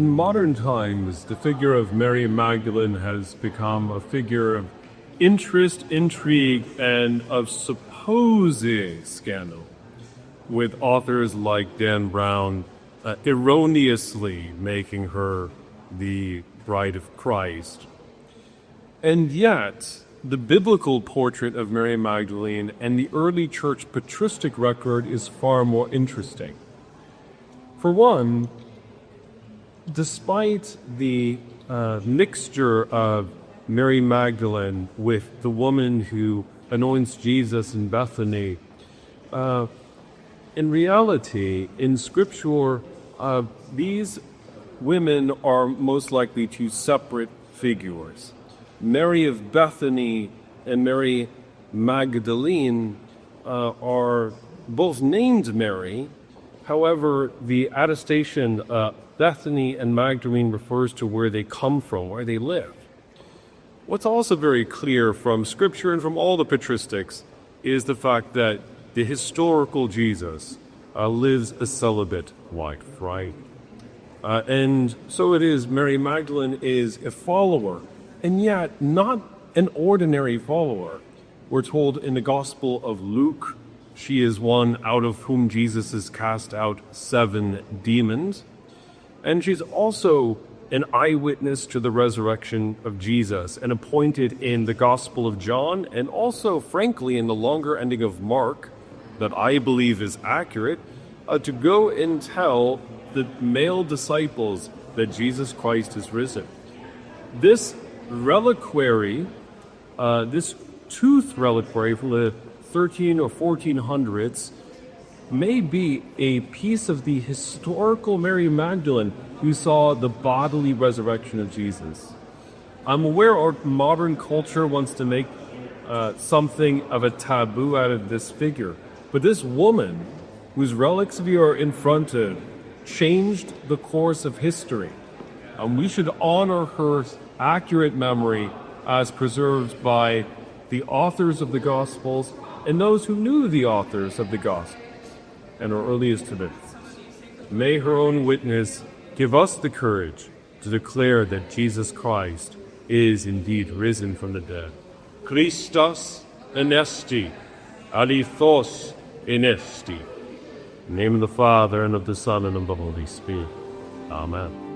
In modern times, the figure of Mary Magdalene has become a figure of interest, intrigue, and of supposed scandal, with authors like Dan Brown erroneously making her the bride of Christ. And yet, the biblical portrait of Mary Magdalene and the early church patristic record is far more interesting. For one, despite the mixture of Mary Magdalene with the woman who anoints Jesus in Bethany, in reality, in Scripture, these women are most likely two separate figures. Mary of Bethany and Mary Magdalene are both named Mary. However, the attestation Bethany and Magdalene refers to where they come from, where they live. What's also very clear from Scripture and from all the patristics is the fact that the historical Jesus lives a celibate life, right? And so it is, Mary Magdalene is a follower, and yet not an ordinary follower. We're told in the Gospel of Luke, she is one out of whom Jesus has cast out 7 demons. And she's also an eyewitness to the resurrection of Jesus and appointed in the Gospel of John and also, frankly, in the longer ending of Mark, that I believe is accurate, to go and tell the male disciples that Jesus Christ is risen. This reliquary, this tooth reliquary from the 13 or 1400s, may be a piece of the historical Mary Magdalene who saw the bodily resurrection of Jesus. I'm aware our modern culture wants to make something of a taboo out of this figure, but this woman, whose relics we are in front of, changed the course of history. And we should honor her accurate memory as preserved by the authors of the Gospels and those who knew the authors of the Gospels and our earliest traditions. May her own witness give us the courage to declare that Jesus Christ is indeed risen from the dead. Christos anesti, alithos inesti. In the name of the Father, and of the Son, and of the Holy Spirit. Amen.